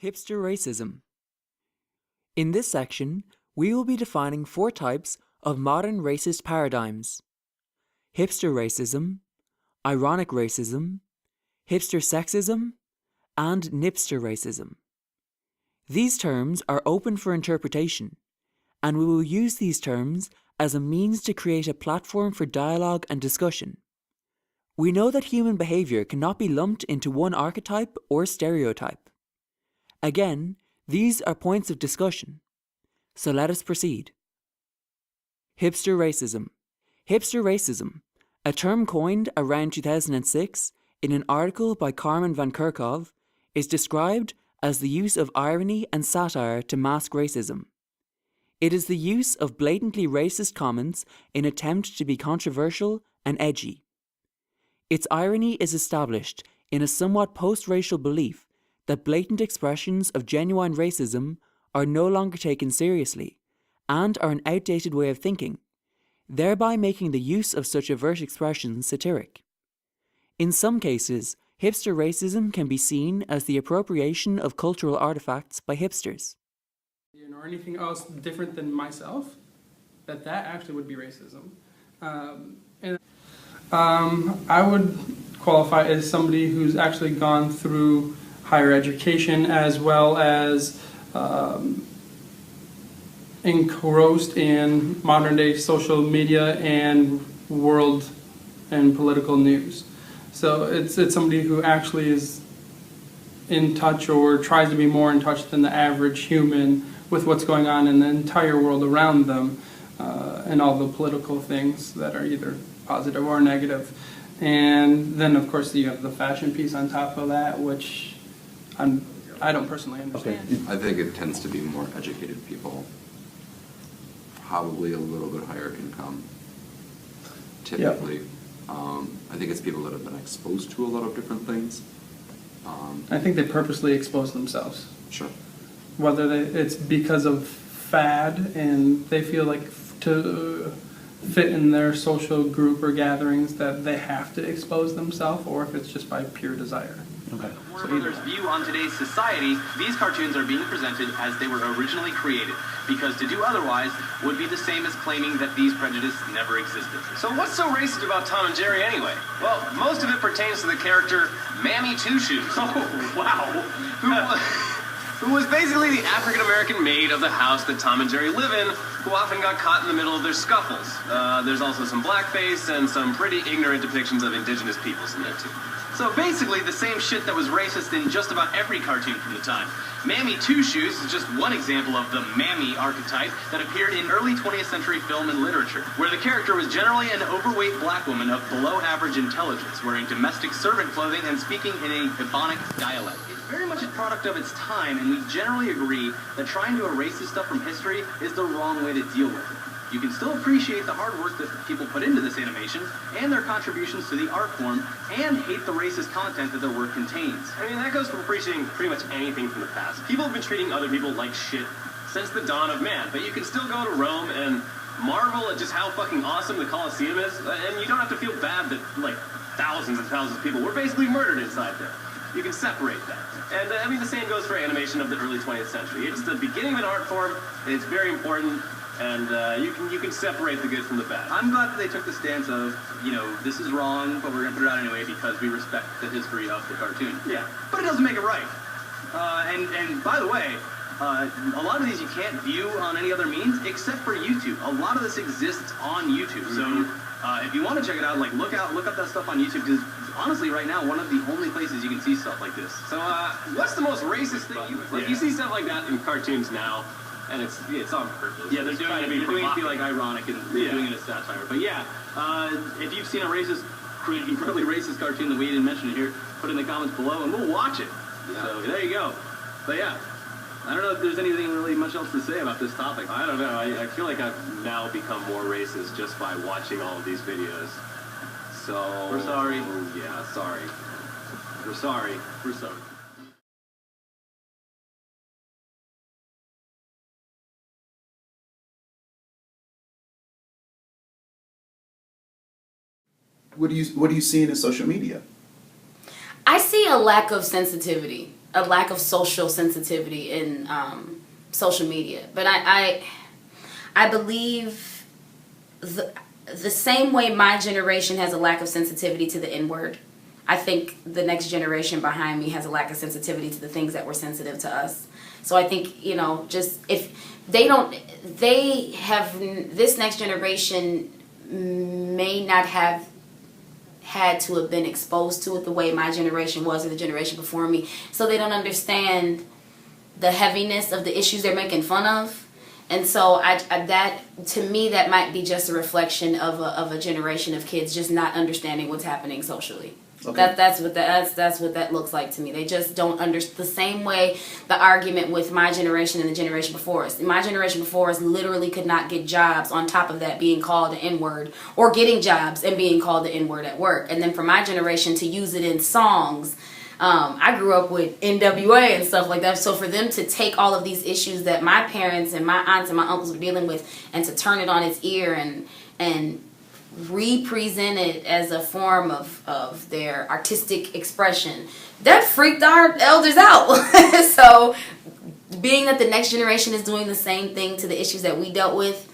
Hipster racism. In this section, we will be defining 4 types of modern racist paradigms: hipster racism, ironic racism, hipster sexism, and nipster racism. These terms are open for interpretation, and we will use these terms as a means to create a platform for dialogue and discussion. We know that human behavior cannot be lumped into one archetype or stereotype. Again, these are points of discussion. So let us proceed. Hipster racism. Hipster racism, a term coined around 2006 in an article by Carmen van Kerkhove, is described as the use of irony and satire to mask racism. It is the use of blatantly racist comments in attempt to be controversial and edgy. Its irony is established in a somewhat post-racial belief that blatant expressions of genuine racism are no longer taken seriously and are an outdated way of thinking, thereby making the use of such overt expressions satiric. In some cases, hipster racism can be seen as the appropriation of cultural artifacts by hipsters. Or anything else different than myself, that actually would be racism. I would qualify as somebody who's actually gone through higher education as well as engrossed in modern day social media and world and political news. So it's somebody who actually is in touch or tries to be more in touch than the average human with what's going on in the entire world around them and all the political things that are either positive or negative. And then of course you have the fashion piece on top of that, which I don't personally understand. I think it tends to be more educated people, probably a little bit higher income, typically. Yep. I think it's people that have been exposed to a lot of different things. I think they purposely expose themselves. Sure. Whether it's because of fad and they feel like to fit in their social group or gatherings that they have to expose themselves, or if it's just by pure desire. Okay. Warner Brothers' view on today's society, these cartoons are being presented as they were originally created, because to do otherwise would be the same as claiming that these prejudices never existed. So what's so racist about Tom and Jerry anyway? Well, most of it pertains to the character Mammy Two Shoes. Oh, wow. Who was basically the African-American maid of the house that Tom and Jerry live in, who often got caught in the middle of their scuffles. There's also some blackface and some pretty ignorant depictions of indigenous peoples in there too. So basically the same shit that was racist in just about every cartoon from the time. Mammy Two Shoes is just one example of the mammy archetype that appeared in early 20th century film and literature, where the character was generally an overweight black woman of below average intelligence, wearing domestic servant clothing and speaking in a Ebonic dialect. It's very much a product of its time, and we generally agree that trying to erase this stuff from history is the wrong way to deal with it. You can still appreciate the hard work that people put into this animation and their contributions to the art form, and hate the racist content that their work contains. I mean, that goes for appreciating pretty much anything from the past. People have been treating other people like shit since the dawn of man, but you can still go to Rome and marvel at just how fucking awesome the Colosseum is, and you don't have to feel bad that, like, thousands and thousands of people were basically murdered inside there. You can separate that. And, I mean, the same goes for animation of the early 20th century. It's the beginning of an art form, and it's very important. And you can separate the good from the bad. I'm glad that they took the stance of, you know, this is wrong, but we're going to put it out anyway because we respect the history of the cartoon. Yeah. But it doesn't make it right. And by the way, a lot of these you can't view on any other means except for YouTube. A lot of this exists on YouTube. Mm-hmm. So if you want to check it out, like look up that stuff on YouTube, because honestly right now, one of the only places you can see stuff like this. So what's the most racist thing you see stuff like that in cartoons now? And it's on purpose. Yeah, they're doing it to be like ironic and doing it as satire. But yeah, if you've seen a incredibly racist cartoon that we didn't mention here, put it in the comments below and we'll watch it. Yeah. So there you go. But yeah, I don't know if there's anything really much else to say about this topic. I don't know. I feel like I've now become more racist just by watching all of these videos. So we're sorry. Yeah, sorry. We're sorry. We're sorry. What are you seeing in social media? I see a lack of sensitivity. a lack of social sensitivity in social media. But I believe the same way my generation has a lack of sensitivity to the N-word, I think the next generation behind me has a lack of sensitivity to the things that were sensitive to us. So I think, you know, just if this next generation may not have had to have been exposed to it the way my generation was or the generation before me. So they don't understand the heaviness of the issues they're making fun of. And so that, to me, that might be just a reflection of a generation of kids just not understanding what's happening socially. Okay. That's what that looks like to me. They just don't understand. The same way the argument with my generation and the generation before us. My generation before us literally could not get jobs, on top of that being called the N-word, or getting jobs and being called the N-word at work. And then for my generation to use it in songs, I grew up with NWA and stuff like that. So for them to take all of these issues that my parents and my aunts and my uncles were dealing with and to turn it on its ear and represent it as a form of their artistic expression, that freaked our elders out. So being that the next generation is doing the same thing to the issues that we dealt with,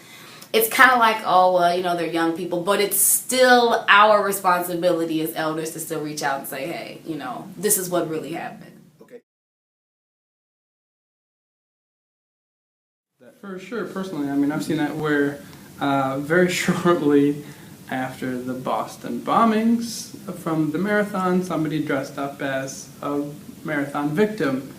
it's kind of like, oh, well, you know, they're young people, but it's still our responsibility as elders to still reach out and say, hey, you know, this is what really happened. Okay. For sure, personally, I mean, I've seen that where very shortly after the Boston bombings from the marathon, somebody dressed up as a marathon victim,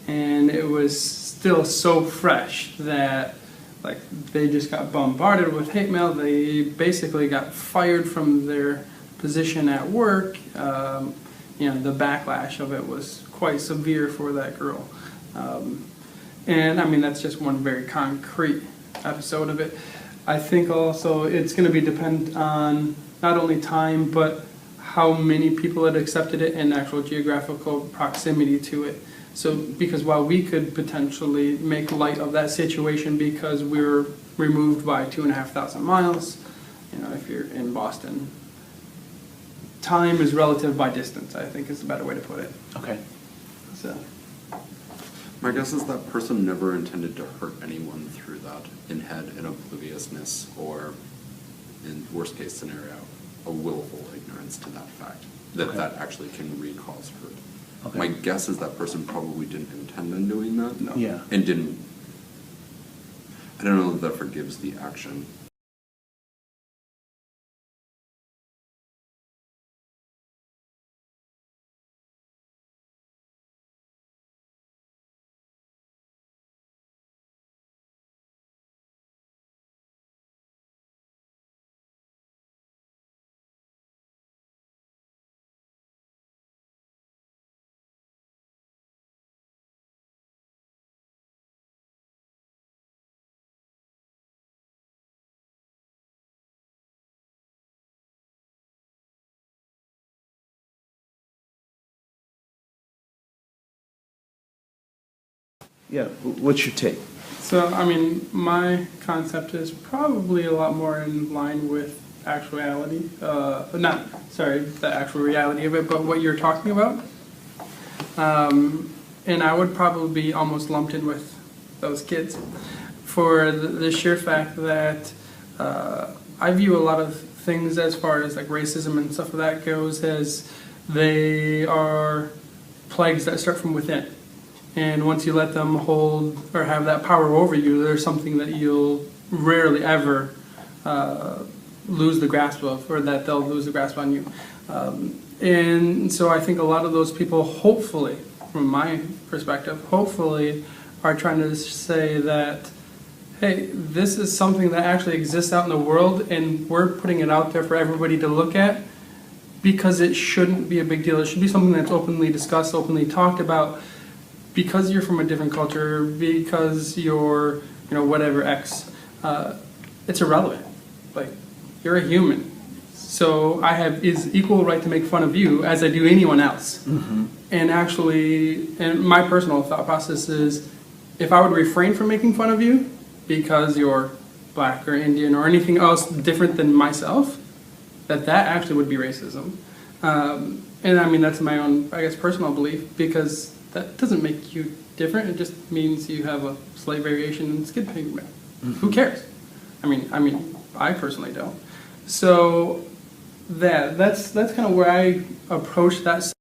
and it was still so fresh that, like, they just got bombarded with hate mail. They basically got fired from their position at work. You know, the backlash of it was quite severe for that girl. And I mean, that's just one very concrete episode of it. I think also it's going to be dependent on not only time, but how many people had accepted it and actual geographical proximity to it. So, because while we could potentially make light of that situation because we're removed by 2,500 miles, you know, if you're in Boston, time is relative by distance, I think is the better way to put it. Okay. So, My guess is that person never intended to hurt anyone through that and had an obliviousness or, in worst case scenario, a willful ignorance to that fact, that that actually can cause hurt. Okay. My guess is that person probably didn't intend on doing that. No. Yeah. And didn't, I don't know if that forgives the action. Yeah. What's your take? so I mean, my concept is probably a lot more in line with actuality. The actual reality of it, but what you're talking about. And I would probably be almost lumped in with those kids for the sheer fact that I view a lot of things as far as like racism and stuff like that goes as they are plagues that start from within. And once you let them hold or have that power over you, there's something that you'll rarely ever lose the grasp of, or that they'll lose the grasp on you. And so I think a lot of those people, hopefully, from my perspective, hopefully are trying to say that, hey, this is something that actually exists out in the world, and we're putting it out there for everybody to look at because it shouldn't be a big deal. It should be something that's openly discussed, openly talked about. Because you're from a different culture, because you're, you know, whatever X, it's irrelevant. Like, you're a human. So I have is equal right to make fun of you as I do anyone else. Mm-hmm. And actually, and my personal thought process is, if I would refrain from making fun of you because you're black or Indian or anything else different than myself, that actually would be racism. And I mean, that's my own, I guess, personal belief, because that doesn't make you different. It just means you have a slight variation in skin pigment. Who cares? I mean, I personally don't. So that's kind of where I approach that.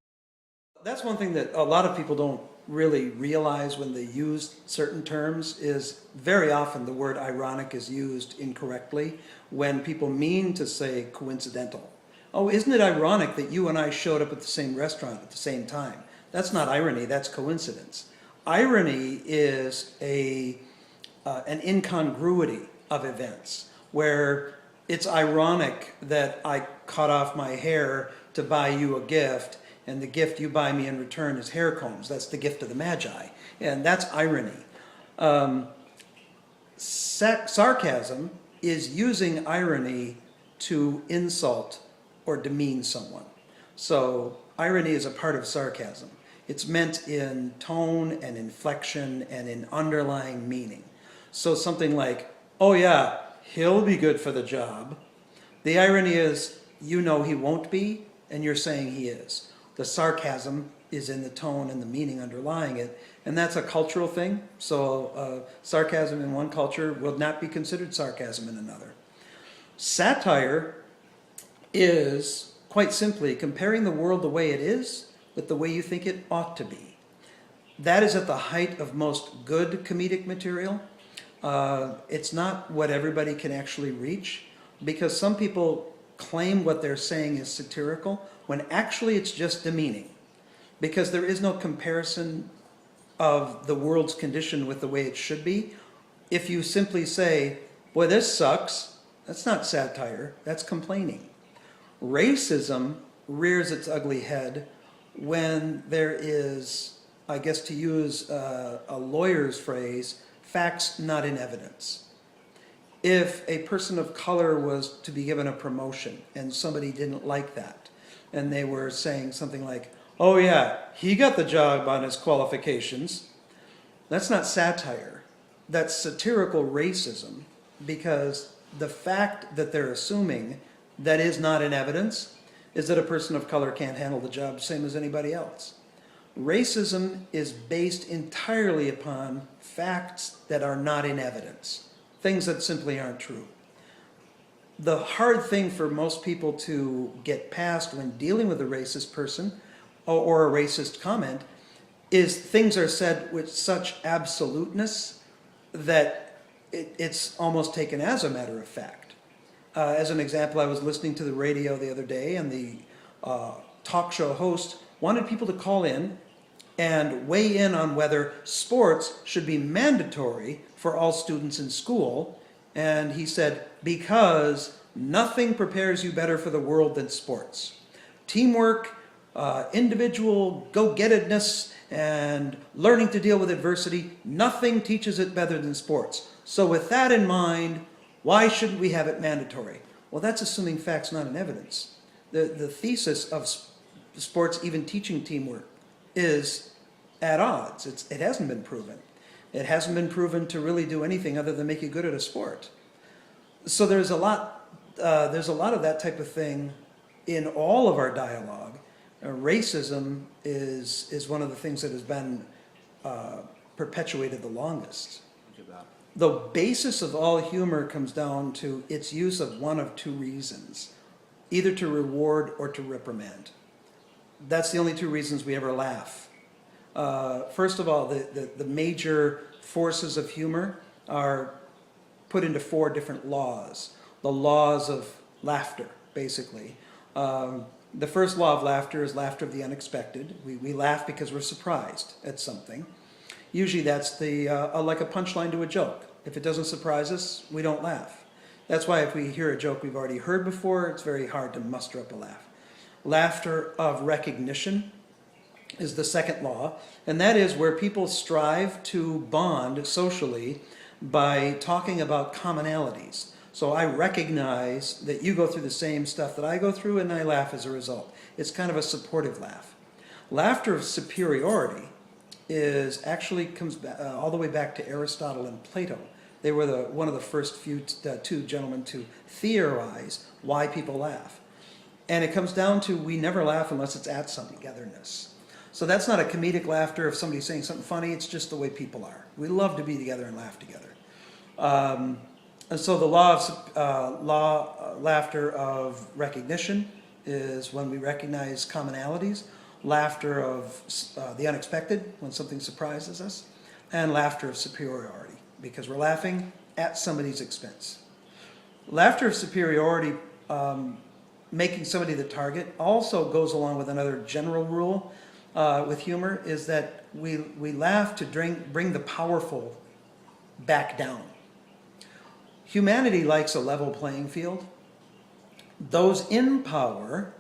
That's one thing that a lot of people don't really realize when they use certain terms is very often the word ironic is used incorrectly when people mean to say coincidental. Oh, isn't it ironic that you and I showed up at the same restaurant at the same time? That's not irony, that's coincidence. Irony is an incongruity of events where it's ironic that I cut off my hair to buy you a gift, and the gift you buy me in return is hair combs. That's the gift of the Magi, and that's irony. Sarcasm is using irony to insult or demean someone. So irony is a part of sarcasm. It's meant in tone and inflection and in underlying meaning. So something like, oh yeah, he'll be good for the job. The irony is, you know he won't be, and you're saying he is. The sarcasm is in the tone and the meaning underlying it, and that's a cultural thing. So sarcasm in one culture will not be considered sarcasm in another. Satire is, quite simply, comparing the world the way it is with the way you think it ought to be. That is at the height of most good comedic material. It's not what everybody can actually reach, because some people claim what they're saying is satirical, when actually it's just demeaning. Because there is no comparison of the world's condition with the way it should be. If you simply say, boy, this sucks, that's not satire, that's complaining. Racism rears its ugly head when there is, I guess to use a lawyer's phrase, facts not in evidence. If a person of color was to be given a promotion and somebody didn't like that, and they were saying something like, oh yeah, he got the job on his qualifications, that's not satire. That's satirical racism, because the fact that they're assuming that is not in evidence is that a person of color can't handle the job the same as anybody else. Racism is based entirely upon facts that are not in evidence, things that simply aren't true. The hard thing for most people to get past when dealing with a racist person or a racist comment is things are said with such absoluteness that it's almost taken as a matter of fact. As an example, I was listening to the radio the other day, and the talk show host wanted people to call in and weigh in on whether sports should be mandatory for all students in school. And he said, because nothing prepares you better for the world than sports. Teamwork, individual go-gettedness, and learning to deal with adversity, nothing teaches it better than sports. So with that in mind, why shouldn't we have it mandatory? Well, that's assuming facts, not in evidence. The thesis of sports even teaching teamwork is at odds. It hasn't been proven. It hasn't been proven to really do anything other than make you good at a sport. So there's a lot of that type of thing in all of our dialogue. Racism is one of the things that has been perpetuated the longest. The basis of all humor comes down to its use of one of two reasons, either to reward or to reprimand. That's the only two reasons we ever laugh. First of all, the major forces of humor are put into 4 different laws. The laws of laughter, basically. The first law of laughter is laughter of the unexpected. We laugh because we're surprised at something. Usually that's like a punchline to a joke. If it doesn't surprise us, we don't laugh. That's why if we hear a joke we've already heard before, it's very hard to muster up a laugh. Laughter of recognition is the second law, and that is where people strive to bond socially by talking about commonalities. So I recognize that you go through the same stuff that I go through, and I laugh as a result. It's kind of a supportive laugh. Laughter of superiority comes all the way back to Aristotle and Plato. They were one of the first two gentlemen to theorize why people laugh. And it comes down to we never laugh unless it's at some togetherness. So that's not a comedic laughter if somebody's saying something funny, it's just the way people are. We love to be together and laugh together. And so the laughter of recognition is when we recognize commonalities, laughter of the unexpected, when something surprises us, and laughter of superiority, because we're laughing at somebody's expense. Laughter of superiority, making somebody the target, also goes along with another general rule with humor, is that we laugh to bring the powerful back down. Humanity likes a level playing field. Those in power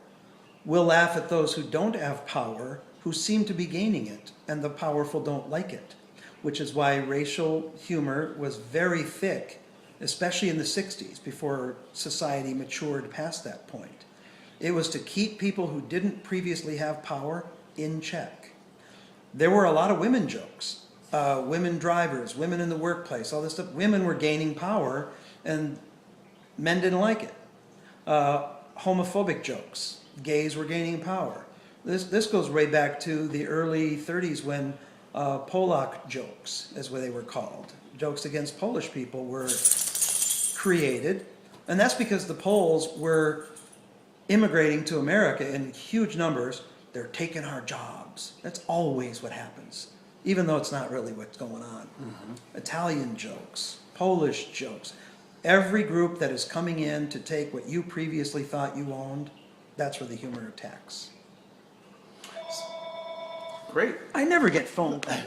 will laugh at those who don't have power, who seem to be gaining it, and the powerful don't like it, which is why racial humor was very thick, especially in the 60s, before society matured past that point. It was to keep people who didn't previously have power in check. There were a lot of women jokes. Women drivers, women in the workplace, all this stuff. Women were gaining power and men didn't like it. Homophobic jokes. Gays were gaining power. This goes way back to the early 30s when Polak jokes, as what they were called. Jokes against Polish people were created. And that's because the Poles were immigrating to America in huge numbers. They're taking our jobs. That's always what happens, even though it's not really what's going on. Italian jokes, Polish jokes. Every group that is coming in to take what you previously thought you owned, that's where the humor attacks. Great. I never get phone calls.